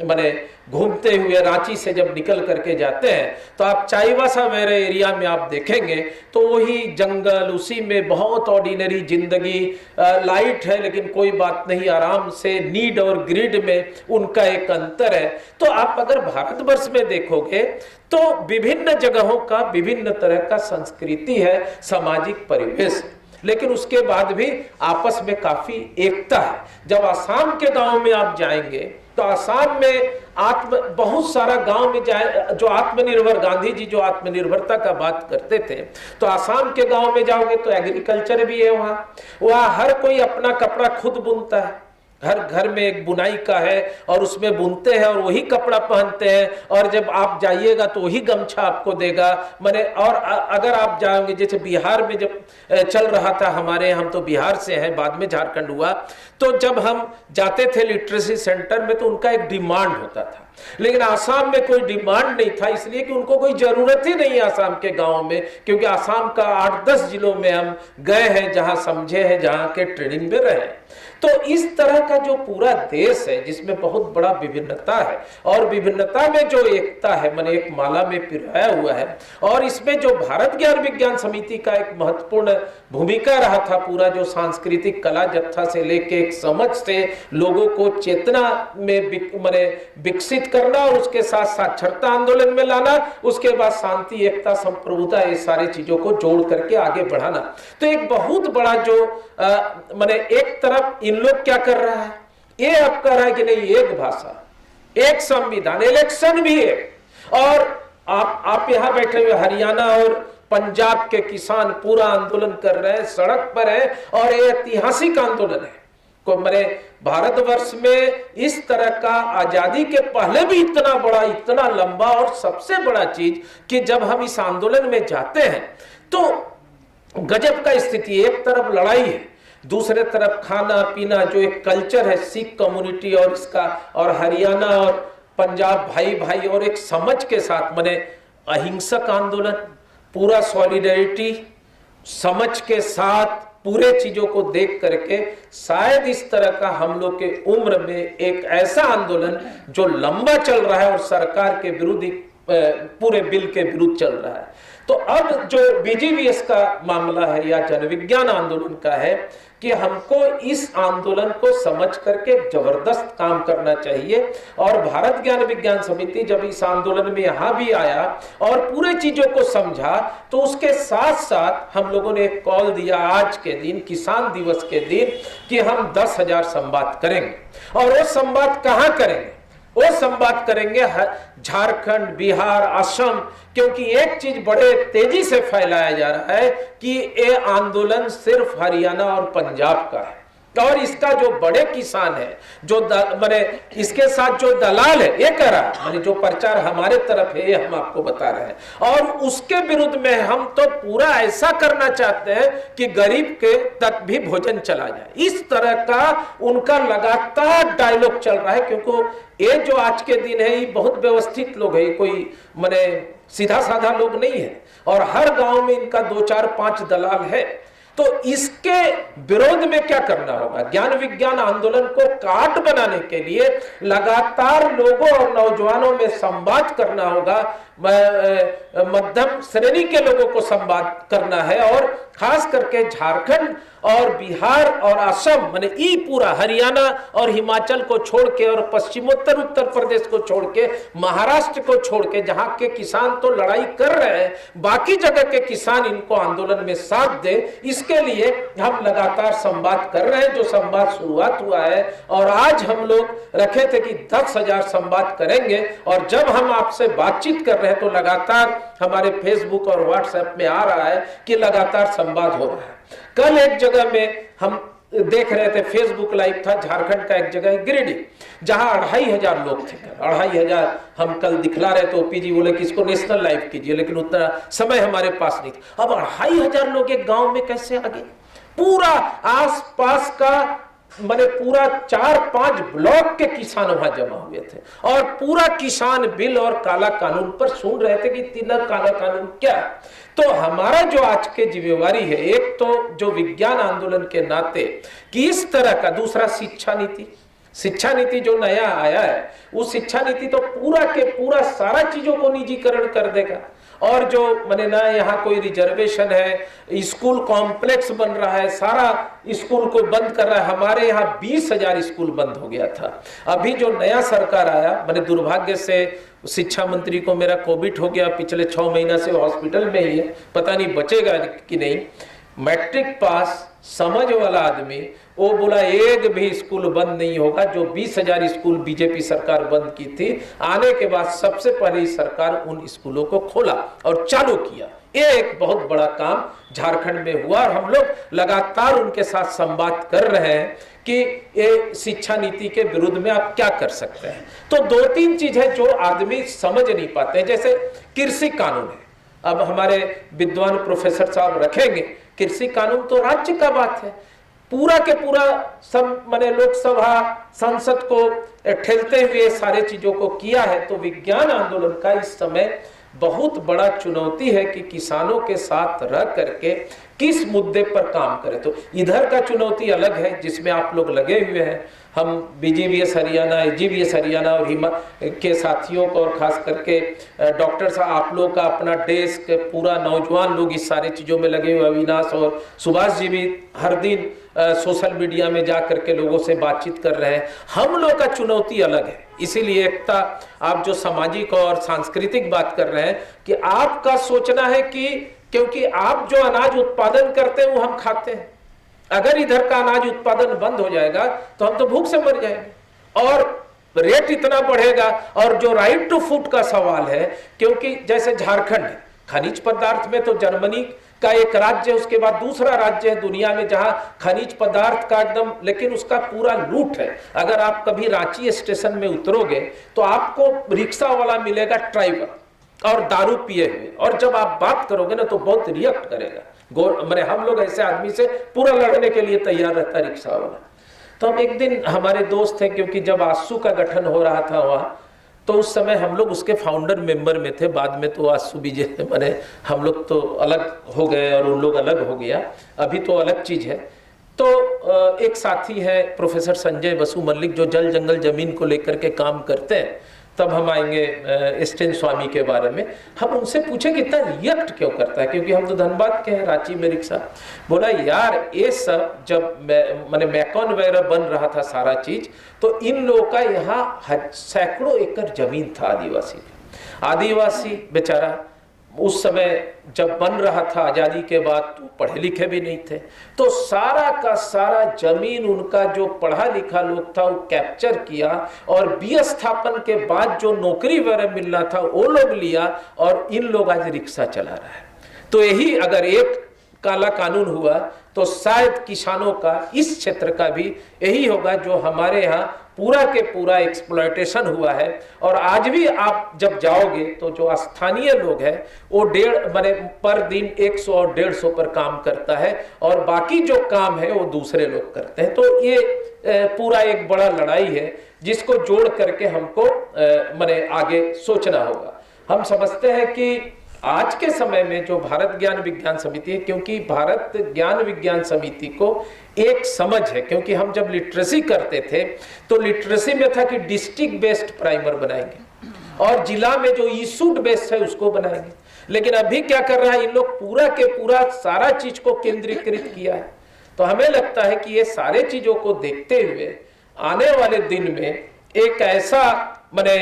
माने घूमते हुए रांची से जब निकल करके जाते हैं तो आप चाईबासा मेरे एरिया में आप देखेंगे तो वही जंगल, उसी में बहुत ऑर्डिनरी जिंदगी, लाइट है लेकिन कोई बात नहीं, आराम से, नीड और ग्रिड में उनका एक अंतर है। तो आप अगर भारतवर्ष में देखोगे तो विभिन्न जगहों का विभिन्न तरह का संस्कृति है, सामाजिक परिवेश, लेकिन उसके बाद भी आपस में काफी एकता है। जब आसाम के गांव में आप जाएंगे तो आसाम में बहुत सारा गांव में जाए, जो आत्मनिर्भर, गांधी जी जो आत्मनिर्भरता का बात करते थे, तो आसाम के गांव में जाओगे तो एग्रीकल्चर भी है। वहाँ हर कोई अपना कपड़ा खुद बुनता है, हर घर में एक बुनाई का है और उसमें बुनते हैं और वही कपड़ा पहनते हैं, और जब आप जाइएगा तो वही गमछा आपको देगा। माने और अगर आप जाओगे, जैसे बिहार में जब चल रहा था हमारे, हम तो बिहार से हैं, बाद में झारखंड हुआ, तो जब हम जाते थे लिटरेसी सेंटर में तो उनका एक डिमांड होता था, लेकिन आसाम में कोई डिमांड नहीं था, इसलिए कि उनको कोई जरूरत ही नहीं है आसाम के गाँव में, क्योंकि आसाम का 8-10 जिलों में हम गए हैं, जहाँ समझे हैं, जहाँ के ट्रेनिंग में रहे। तो इस तरह का जो पूरा देश है जिसमें बहुत बड़ा विभिन्नता है, और विभिन्नता में जो एकता है, माने एक माला में पिरोया हुआ है, और इसमें जो भारत ज्ञान विज्ञान समिति का एक महत्वपूर्ण भूमिका रहा था, पूरा जो सांस्कृतिक कला जत्था से लेके एक समझ से लोगों को चेतना में माने विकसित करना, और उसके साथ साक्षरता आंदोलन में लाना, उसके बाद शांति, एकता, संप्रभुता, ये सारी चीजों को जोड़ करके आगे बढ़ाना। तो एक बहुत बड़ा जो माने एक तरफ इन लोग क्या कर रहा है, ये अब कर रहा है कि नहीं, एक भाषा, एक संविधान, इलेक्शन भी है, और आप यहां बैठे हुए हरियाणा और पंजाब के किसान पूरा आंदोलन कर रहे हैं, सड़क पर है, और ये ऐतिहासिक आंदोलन है। को मेरे भारतवर्ष में इस तरह का आजादी के पहले भी इतना बड़ा, इतना लंबा, और सबसे बड़ा चीज कि जब हम इस आंदोलन में जाते हैं तो गजब का स्थिति, एक तरफ लड़ाई है, दूसरे तरफ खाना पीना, जो एक कल्चर है सिख कम्युनिटी और इसका, और हरियाणा और पंजाब भाई भाई, और एक समझ के साथ, माने अहिंसक आंदोलन, पूरा सॉलिडरिटी, समझ के साथ पूरे चीजों को देख करके, शायद इस तरह का हम लोग के उम्र में एक ऐसा आंदोलन जो लंबा चल रहा है और सरकार के विरुद्ध, पूरे बिल के विरुद्ध चल रहा है। तो अब जो बीजीवीएस का मामला है या जनविज्ञान आंदोलन का है कि हमको इस आंदोलन को समझ करके जबरदस्त काम करना चाहिए, और भारत ज्ञान विज्ञान समिति जब इस आंदोलन में यहाँ भी आया और पूरे चीजों को समझा, तो उसके साथ साथ हम लोगों ने एक कॉल दिया आज के दिन, किसान दिवस के दिन, कि हम 10,000 संवाद करेंगे। और वो संवाद कहाँ करेंगे? वो संवाद करेंगे झारखंड, बिहार, असम, क्योंकि एक चीज बड़े तेजी से फैलाया जा रहा है कि ये आंदोलन सिर्फ हरियाणा और पंजाब का है, और इसका जो बड़े किसान है, जो माने इसके साथ जो दलाल है, ये कह रहा है, माने जो प्रचार हमारे तरफ है, ये हम आपको बता रहे हैं, और उसके विरुद्ध में हम तो पूरा ऐसा करना चाहते हैं कि गरीब के तक भी भोजन चला जाए। इस तरह का उनका लगातार डायलॉग चल रहा है, क्योंकि ये जो आज के दिन है, ये बहुत व्यवस्थित लोग है, कोई माने सीधा साधा लोग नहीं है, और हर गांव में इनका 2, 4, 5 दलाल है। तो इसके विरोध में क्या करना होगा? ज्ञान विज्ञान आंदोलन को काट बनाने के लिए लगातार लोगों और नौजवानों में संवाद करना होगा, मध्यम श्रेणी के लोगों को संवाद करना है, और खास करके झारखंड और बिहार और असम, माने ई पूरा हरियाणा और हिमाचल को छोड़ के, और पश्चिमोत्तर उत्तर प्रदेश को छोड़ के, महाराष्ट्र को छोड़ के, जहां के किसान तो लड़ाई कर रहे हैं, बाकी जगह के किसान इनको आंदोलन में साथ दे, इसके लिए हम लगातार संवाद कर रहे हैं। जो संवाद शुरुआत हुआ है, और आज हम लोग रखे थे कि 10,000 संवाद करेंगे, और जब हम आपसे बातचीत कर रहे हैं तो लगातार हमारे फेसबुक और व्हाट्सएप में आ रहा है कि लगातार संवाद हो रहा है। कल एक जगह में हम देख रहे थे, फेसबुक लाइव था, झारखंड का एक जगह गिरिडीह, जहां 2,500 लोग थे। 2,500 हम कल दिखला रहे तो ओपी बोले कि इसको नेशनल लाइव कीजिए, लेकिन उतना समय हमारे पास नहीं था। अब 2,500 लोग एक गांव में कैसे आ गए? पूरा आसपास का माने पूरा 4-5 ब्लॉक के किसान वहां जमा हुए थे, और पूरा किसान बिल और काला कानून पर सुन रहे थे कि तीनों काला कानून क्या है। तो हमारा जो आज के जिम्मेवारी है, एक तो जो विज्ञान आंदोलन के नाते कि इस तरह का, दूसरा शिक्षा नीति, शिक्षा नीति जो नया आया है, उस शिक्षा नीति तो पूरा के पूरा सारा चीजों को निजीकरण कर देगा। और जो मैंने ना यहाँ कोई रिजर्वेशन है, स्कूल कॉम्प्लेक्स बन रहा है, सारा स्कूल को बंद कर रहा है। हमारे यहाँ 20,000 स्कूल बंद हो गया था। अभी जो नया सरकार आया, मैंने दुर्भाग्य से शिक्षा मंत्री को मेरा कोविड हो गया, पिछले 6 महीना से हॉस्पिटल में ही है, पता नहीं बचेगा कि नहीं। मैट्रिक पास समझ वाला आदमी, वो बोला एक भी स्कूल बंद नहीं होगा। जो 20,000 स्कूल बीजेपी सरकार बंद की थी, आने के बाद सबसे पहले सरकार उन स्कूलों को खोला और चालू किया। ये एक बहुत बड़ा काम झारखंड में हुआ और हम लोग लगातार उनके साथ संवाद कर रहे हैं कि ये शिक्षा नीति के विरुद्ध में आप क्या कर सकते हैं। तो 2-3 चीज है जो आदमी समझ नहीं पाते हैं। जैसे कृषि कानून है, अब हमारे विद्वान प्रोफेसर साहब रखेंगे, कृषि कानून तो राज्य का बात है, पूरा के पूरा सब मैंने लोकसभा संसद को ठेलते हुए सारे चीजों को किया है। तो विज्ञान आंदोलन का इस समय बहुत बड़ा चुनौती है कि किसानों के साथ रह करके किस मुद्दे पर काम करें। तो इधर का चुनौती अलग है जिसमें आप लोग लगे हुए हैं। हम बीजीवीएस हरियाणा, एजीवीएस हरियाणा और हिमा के साथियों को, और खास करके डॉक्टर साहब, आप लोग का अपना डेस्क, पूरा नौजवान लोग इस सारे चीज़ों में लगे हुए, अविनाश और सुभाष जी भी हर दिन सोशल मीडिया में जा करके लोगों से बातचीत कर रहे हैं। हम लोग का चुनौती अलग है, इसीलिए एकता, आप जो सामाजिक और सांस्कृतिक बात कर रहे हैं कि आपका सोचना है कि क्योंकि आप जो अनाज उत्पादन करते हैं वो हम खाते हैं, अगर इधर का अनाज उत्पादन बंद हो जाएगा तो हम तो भूख से मर जाएंगे और रेट इतना बढ़ेगा। और जो राइट टू फूड का सवाल है, क्योंकि जैसे झारखंड है, खनिज पदार्थ में तो जर्मनी का एक राज्य है, उसके बाद दूसरा राज्य है दुनिया में जहां खनिज पदार्थ का एकदम, लेकिन उसका पूरा लूट है। अगर आप कभी रांची स्टेशन में उतरोगे तो आपको रिक्शा वाला मिलेगा ड्राइवर और दारू पिए हुए, और जब आप बात करोगे ना तो बहुत रिएक्ट करेगा। मैंने हम लोग ऐसे आदमी से पूरा लड़ने के लिए तैयार रहता है रिक्शा वाला। तो हम एक दिन, हमारे दोस्त थे, क्योंकि जब आसू का गठन हो रहा था वहाँ, तो उस समय हम लोग उसके फाउंडर मेंबर में थे। बाद में तो आसू बीजे मैंने हम लोग तो अलग हो गए और उन लोग अलग हो गया, अभी तो अलग चीज है। तो एक साथी है प्रोफेसर संजय बसु मल्लिक, जो जल जंगल जमीन को लेकर के काम करते हैं। तब हम आएंगे स्टेन स्वामी के बारे में, हम उनसे पूछे कि इतना रिएक्ट क्यों करता है, क्योंकि हम तो धनबाद के हैं, रांची में रिक्शा। बोला यार ये सब जब मैंने मैकॉन वगैरह बन रहा था सारा चीज, तो इन लोगों का यहाँ सैकड़ों एकड़ जमीन था आदिवासी बेचारा उस समय जब बन रहा था आजादी के बाद, तो पढ़े लिखे भी नहीं थे, तो सारा का सारा जमीन उनका जो पढ़ा लिखा लोग था वो कैप्चर किया, और विस्थापन के बाद जो नौकरी वगैरह मिलना था वो लोग लिया, और इन लोग आज रिक्शा चला रहा है। तो यही अगर एक काला कानून हुआ तो शायद किसानों का, इस क्षेत्र का भी यही होगा जो हमारे यहाँ पूरा के पूरा एक्सप्लॉयटेशन हुआ है। और आज भी आप जब जाओगे तो जो स्थानीय लोग हैं वो माने पर दिन 100 और 150 पर काम करता है, और बाकी जो काम है वो दूसरे लोग करते हैं। तो ये पूरा एक बड़ा लड़ाई है जिसको जोड़ करके हमको माने आगे सोचना होगा। हम समझते हैं कि आज के समय में जो भारत ज्ञान विज्ञान समिति है, क्योंकि भारत ज्ञान विज्ञान समिति को एक समझ है, क्योंकि हम जब लिटरेसी करते थे तो लिटरेसी में था कि डिस्ट्रिक्ट बेस्ड प्राइमर बनाएंगे और जिला में जो इशूड बेस्ड है उसको बनाएंगे। लेकिन अभी क्या कर रहा है, इन लोग पूरा के पूरा सारा चीज को केंद्रीकृत किया है। तो हमें लगता है कि ये सारे चीजों को देखते हुए आने वाले दिन में एक ऐसा माने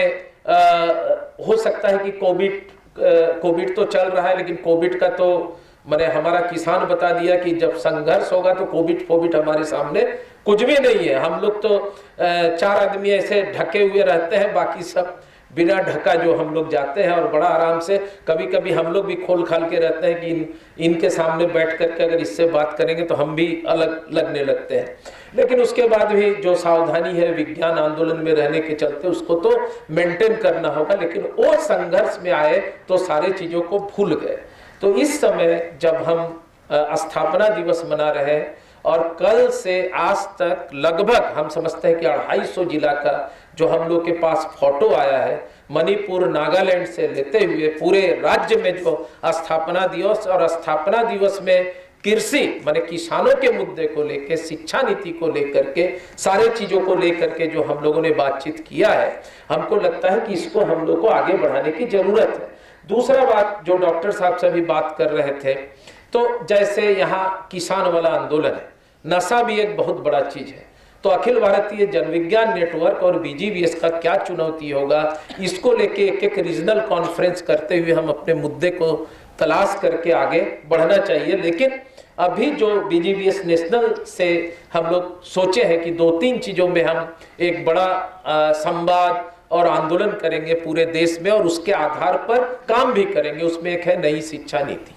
हो सकता है कि कोविड तो चल रहा है, लेकिन कोविड का तो मैंने हमारा किसान बता दिया कि जब संघर्ष होगा तो कोविड हमारे सामने कुछ भी नहीं है। हम लोग तो 4 आदमी ऐसे ढके हुए रहते हैं, बाकी सब बिना ढका जो हम लोग जाते हैं, और बड़ा आराम से कभी कभी हम लोग भी खोल खाल के रहते हैं कि इनके सामने बैठ करके अगर इससे बात करेंगे तो हम भी अलग लगने लगते हैं। लेकिन उसके बाद भी जो सावधानी है विज्ञान आंदोलन में रहने के चलते उसको तो मेंटेन करना होगा। लेकिन वो संघर्ष में आए तो सारे चीजों को भूल गए। तो इस समय जब हम स्थापना दिवस मना रहे हैं, और कल से आज तक लगभग हम समझते हैं कि 250 जिला का जो हम लोग के पास फोटो आया है, मणिपुर नागालैंड से लेते हुए पूरे राज्य में जो स्थापना दिवस, और स्थापना दिवस में कृषि माने किसानों के मुद्दे को लेकर, शिक्षा नीति को लेकर के, सारे चीजों को लेकर के जो हम लोगों ने बातचीत किया है, हमको लगता है कि इसको हम लोग को आगे बढ़ाने की जरूरत है। दूसरा बात जो डॉक्टर साहब से भी बात कर रहे थे, तो जैसे यहाँ किसान वाला आंदोलन है, नशा भी एक बहुत बड़ा चीज है, तो अखिल भारतीय जनविज्ञान नेटवर्क और बीजीवीएस का क्या चुनौती होगा, इसको लेके एक एक रीजनल कॉन्फ्रेंस करते हुए हम अपने मुद्दे को तलाश करके आगे बढ़ना चाहिए। लेकिन अभी जो बीजीवीएस नेशनल से हम लोग सोचे हैं कि 2-3 चीजों में हम एक बड़ा संवाद और आंदोलन करेंगे पूरे देश में, और उसके आधार पर काम भी करेंगे। उसमें एक है नई शिक्षा नीति।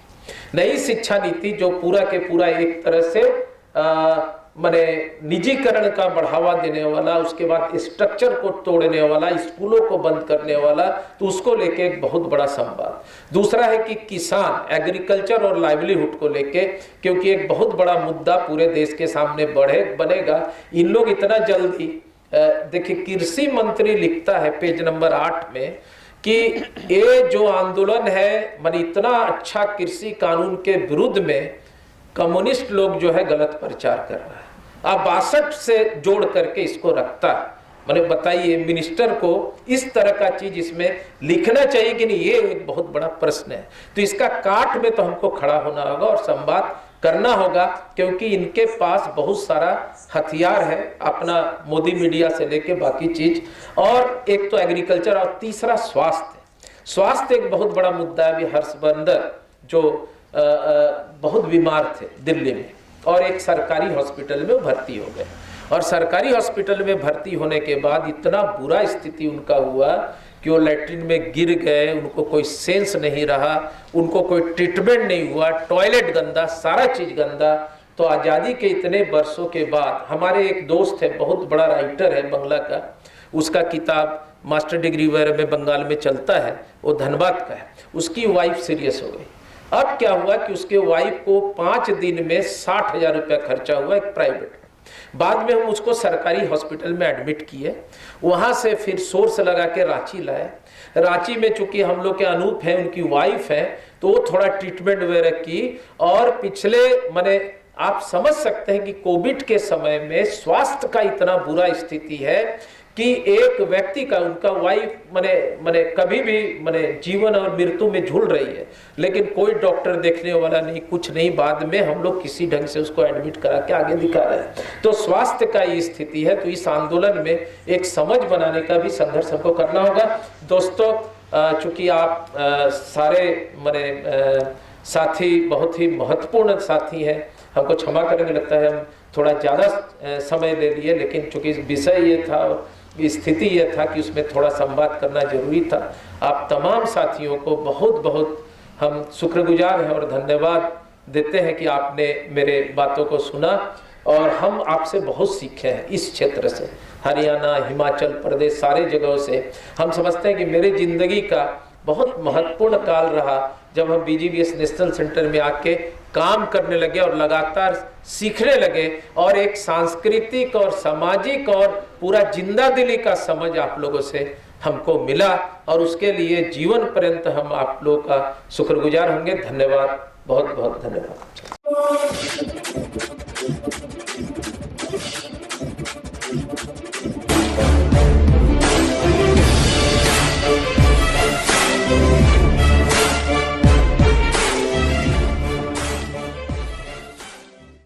नई शिक्षा नीति जो पूरा के पूरा एक तरह से माने निजीकरण का बढ़ावा देने वाला, उसके बाद स्ट्रक्चर को तोड़ने वाला, स्कूलों को बंद करने वाला, तो उसको लेके एक बहुत बड़ा संवाद। दूसरा है कि किसान, एग्रीकल्चर और लाइवलीहुड को लेके, क्योंकि एक बहुत बड़ा मुद्दा पूरे देश के सामने बनेगा। इन लोग इतना जल्दी, देखिए कृषि मंत्री लिखता है पेज नंबर 8 में कि ये जो आंदोलन है, माने इतना अच्छा कृषि कानून के विरुद्ध में कम्युनिस्ट लोग जो है गलत प्रचार कर रहा है। आप 62 से जोड़ करके इसको रखता है। मैंने बताइए मिनिस्टर को इस तरह का चीज इसमें लिखना चाहिए कि नहीं, ये एक बहुत बड़ा प्रश्न है। तो इसका काट में तो हमको खड़ा होना होगा और संवाद करना होगा, क्योंकि इनके पास बहुत सारा हथियार है, अपना मोदी मीडिया से लेके बाकी चीज। और एक तो एग्रीकल्चर और तीसरा स्वास्थ्य। स्वास्थ्य एक बहुत बड़ा मुद्दा है। अभी हर्षवर्धन जो बहुत बीमार थे दिल्ली में, और एक सरकारी हॉस्पिटल में भर्ती हो गए, और सरकारी हॉस्पिटल में भर्ती होने के बाद इतना बुरा स्थिति उनका हुआ कि वो लैट्रिन में गिर गए, उनको कोई सेंस नहीं रहा, उनको कोई ट्रीटमेंट नहीं हुआ, टॉयलेट गंदा, सारा चीज गंदा। तो आज़ादी के इतने वर्षों के बाद हमारे एक दोस्त है, बहुत बड़ा राइटर है बंगला का, उसका किताब मास्टर डिग्री वगैरह में बंगाल में चलता है, वो धनबाद का है। उसकी वाइफ सीरियस हो गई। अब क्या हुआ कि उसके वाइफ को 5 दिन में 60,000 रुपया खर्चा हुआ एक प्राइवेट। बाद में हम उसको सरकारी हॉस्पिटल में एडमिट किए, वहां से फिर सोर्स लगा के रांची लाए। रांची में चूंकि हम लोग के अनूप है, उनकी वाइफ है, तो वो थोड़ा ट्रीटमेंट वगैरह की। और पिछले माने आप समझ सकते हैं कि कोविड के समय में स्वास्थ्य का इतना बुरा स्थिति है कि एक व्यक्ति का, उनका वाइफ माने कभी भी माने जीवन और मृत्यु में झूल रही है, लेकिन कोई डॉक्टर देखने वाला नहीं, कुछ नहीं। बाद में हम लोग किसी ढंग से उसको एडमिट करा के आगे दिखा रहे हैं। तो स्वास्थ्य का ये स्थिति है। तो इस आंदोलन में एक समझ बनाने का भी संघर्ष हमको करना होगा। दोस्तों, चूंकि आप सारे माने साथी बहुत ही महत्वपूर्ण साथी हैं, हमको क्षमा करेंगे, लगता है हम थोड़ा ज़्यादा समय ले लिए, लेकिन चूंकि विषय ये था, स्थिति ये था कि उसमें थोड़ा संवाद करना जरूरी था। आप तमाम साथियों को बहुत बहुत हम शुक्रगुजार हैं और धन्यवाद देते हैं कि आपने मेरे बातों को सुना, और हम आपसे बहुत सीखे हैं इस क्षेत्र से, हरियाणा, हिमाचल प्रदेश, सारे जगहों से। हम समझते हैं कि मेरी जिंदगी का बहुत महत्वपूर्ण काल रहा जब हम बीजीवीएस नेशनल सेंटर में आके काम करने लगे और लगातार सीखने लगे, और एक सांस्कृतिक और सामाजिक और पूरा जिंदादिली का समझ आप लोगों से हमको मिला, और उसके लिए जीवन पर्यंत हम आप लोगों का शुक्रगुजार होंगे। धन्यवाद, बहुत बहुत धन्यवाद।